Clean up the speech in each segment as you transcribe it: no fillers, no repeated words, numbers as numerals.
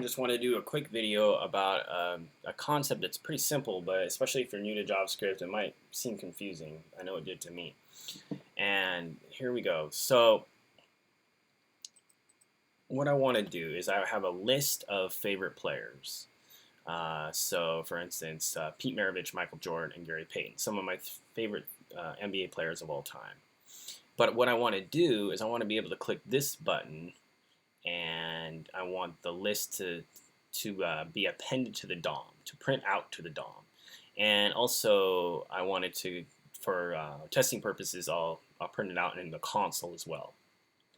I just want to do a quick video about a concept that's pretty simple, but especially if you're new to JavaScript, it might seem confusing. I know it did to me. And here we go. So what I want to do is I have a list of favorite players. So for instance, Pete Maravich, Michael Jordan, and Gary Payton, some of my favorite NBA players of all time. But what I want to do is I want to be able to click this button, and I want the list to be appended to the DOM, to print out to the DOM. And also I wanted to, for testing purposes, I'll print it out in the console as well.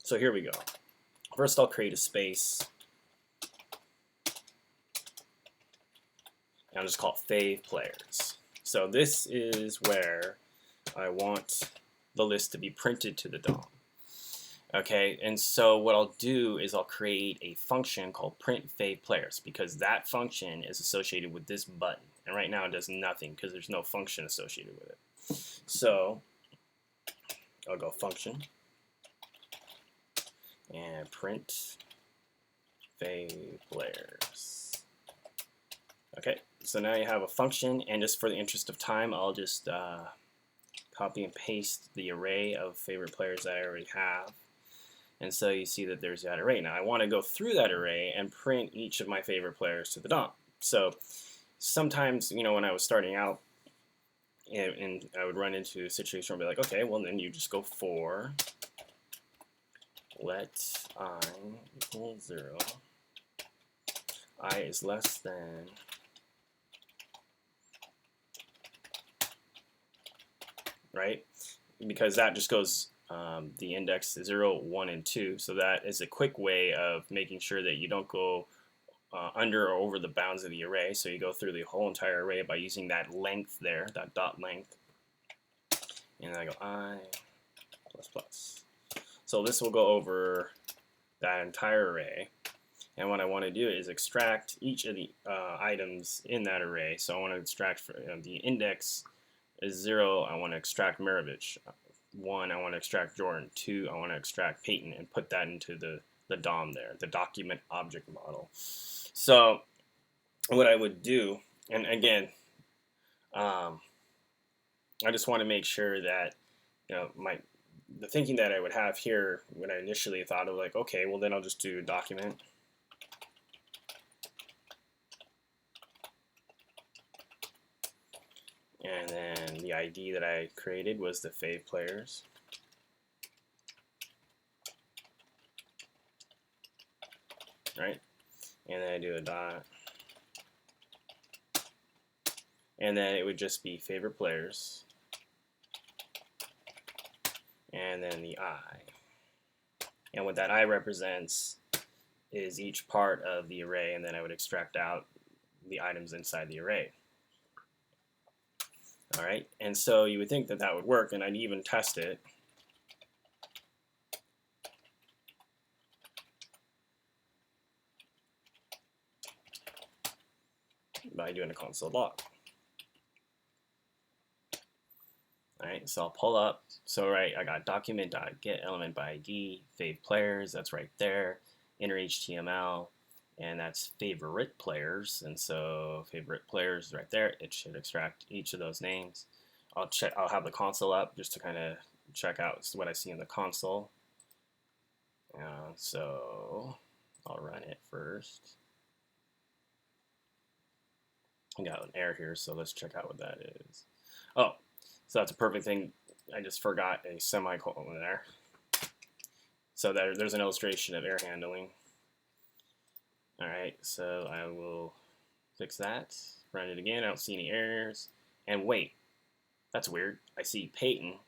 So here we go. First I'll create a space. And I'll just call it favPlayers. So this is where I want the list to be printed to the DOM. Okay, and so what I'll do is I'll create a function called print favPlayers, because that function is associated with this button. And right now it does nothing because there's no function associated with it. So I'll go function and print favPlayers. Okay, so now you have a function, and just for the interest of time, I'll just copy and paste the array of favorite players that I already have. And so you see that there's that array. Now I want to go through that array and print each of my favorite players to the DOM. So sometimes, you know, when I was starting out, and I would run into a situation where I'd be like, okay, well then you just go for let I equal 0, I is less than right? Because that just goes the index 0, 1, and 2. So that is a quick way of making sure that you don't go under or over the bounds of the array. So you go through the whole entire array by using that length there, that dot length. And then I go I plus plus. So this will go over that entire array. And what I want to do is extract each of the items in that array. So I want to extract for, the index is 0, I want to extract Maravich. 1, I want to extract Jordan. 2, I want to extract Payton, and put that into the DOM there, the document object model. So what I would do, and again, I just want to make sure that, you know, the thinking that I would have here when I initially thought of, like, okay, well then I'll just do document. And then the ID that I created was the favPlayers. Right? And then I do a dot. And then it would just be favorite players. And then the I. And what that I represents is each part of the array, and then I would extract out the items inside the array. All right, and so you would think that that would work, and I'd even test it. By doing a console.log. All right, so I'll pull up. So right, I got document.getElementById, favPlayers, that's right there, innerHTML, and that's favoritePlayers, and so favoritePlayers right there. It should extract each of those names. I'll have the console up just to kind of check out what I see in the console. So I'll run it first. I got an error here, so let's check out what that is. Oh, so that's a perfect thing. I just forgot a semicolon there. So there's an illustration of error handling. Alright, so I will fix that, run it again, I don't see any errors, and wait, that's weird. I see Payton,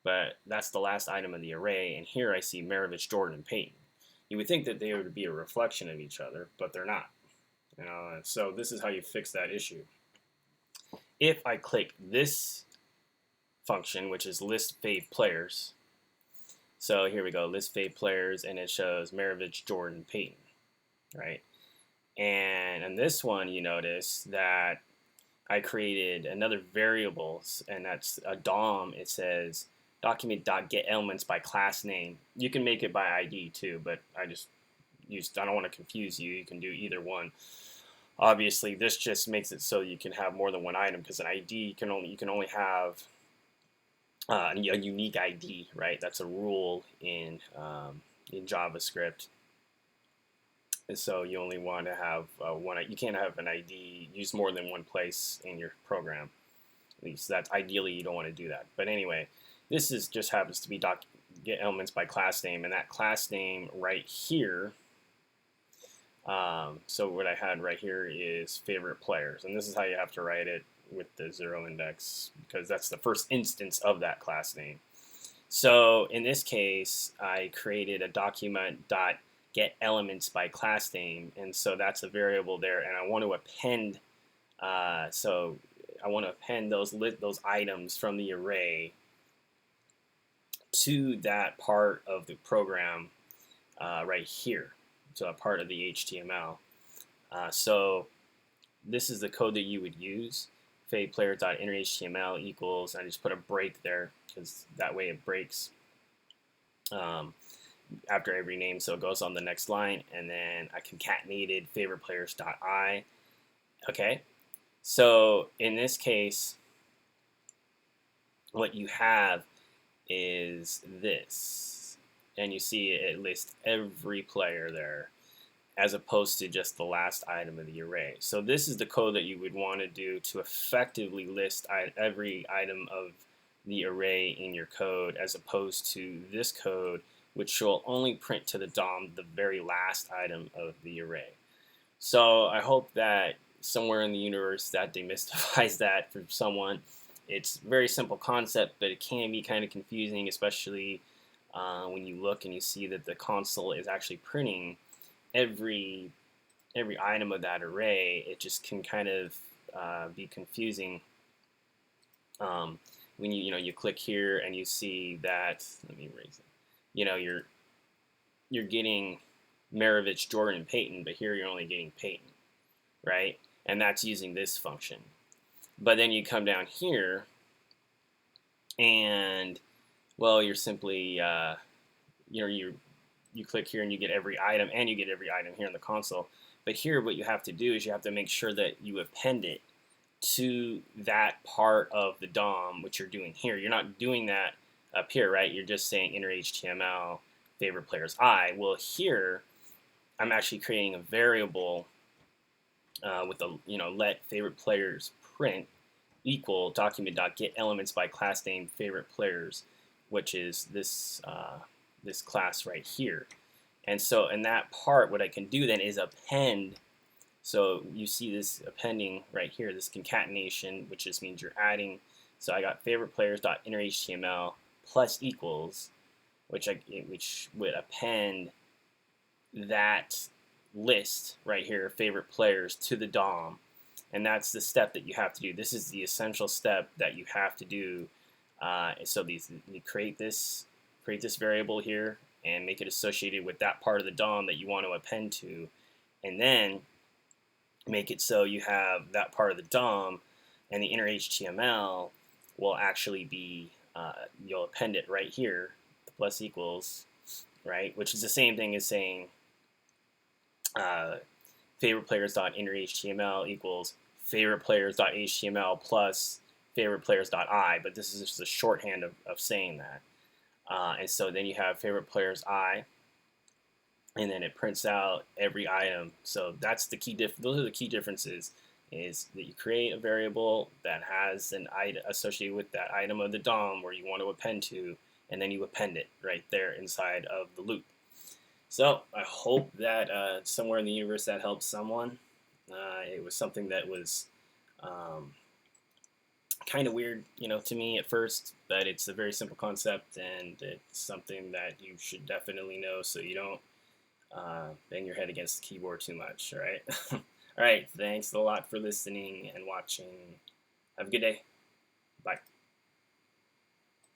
but that's the last item in the array, and here I see Maravich, Jordan, and Payton. You would think that they would be a reflection of each other, but they're not. So this is how you fix that issue. If I click this function, which is list favPlayers, so here we go, list favPlayers, and it shows Maravich, Jordan, Payton. Right, and in this one you notice that I created another variable, and that's a DOM. It says document.getElements by class name. You can make it by ID too, but I just I don't want to confuse you. You can do either one. Obviously, this just makes it so you can have more than one item, because an ID you can only have a unique ID, right? That's a rule in JavaScript. And so you only want to have one. You can't have an ID used more than one place in your program. At least that's ideally you don't want to do that. But anyway, this is just happens to be get elements by class name, and that class name right here. So what I had right here is favorite players, and this is how you have to write it with the 0 index, because that's the first instance of that class name. So in this case, I created a document.get elements by class name, and so that's a variable there, and I want to append. So I want to append those items from the array to that part of the program right here, to a part of the HTML. So this is the code that you would use. favPlayers.innerHTML equals, I just put a break there because that way it breaks after every name, so it goes on the next line, and then I concatenated favriteplayers.I. Okay, so in this case, what you have is this, and you see it lists every player there, as opposed to just the last item of the array. So this is the code that you would want to do to effectively list every item of the array in your code, as opposed to this code, which will only print to the DOM the very last item of the array. So I hope that somewhere in the universe that demystifies that for someone. It's a very simple concept, but it can be kind of confusing, especially when you look and you see that the console is actually printing every item of that array. It just can kind of be confusing when you click here and you see that. Let me erase it. You're getting Maravich, Jordan, and Peyton, but here you're only getting Peyton, right? And that's using this function. But then you come down here, and well, you're simply you click here and you get every item, and you get every item here in the console. But here, what you have to do is you have to make sure that you append it to that part of the DOM, which you're doing here. You're not doing that up here, right? You're just saying innerHTML favorite players I. Well, here I'm actually creating a variable with the let favorite players print equal document.get elements by class name favorite players, which is this this class right here. And so in that part, what I can do then is append. So you see this appending right here, this concatenation, which just means you're adding. So I got favriteplayers.innerHTML plus equals, which would append that list right here, favorite players, to the DOM. And that's the step that you have to do. This is the essential step that you have to do. So you create this variable here and make it associated with that part of the DOM that you want to append to, and then make it so you have that part of the DOM, and the innerHTML will actually be you'll append it right here, the plus equals, right, which is the same thing as saying favriteplayers.innerHTML equals favriteplayers.html plus favriteplayers.I, but this is just a shorthand of saying that. And so then you have favorite players I, and then it prints out every item. So that's the key those are the key differences, is that you create a variable that has an item associated with that item of the DOM where you want to append to, and then you append it right there inside of the loop. So I hope that somewhere in the universe that helps someone. It was something that was kind of weird, to me at first, but it's a very simple concept, and it's something that you should definitely know so you don't bang your head against the keyboard too much. All right. All right. Thanks a lot for listening and watching. Have a good day. Bye.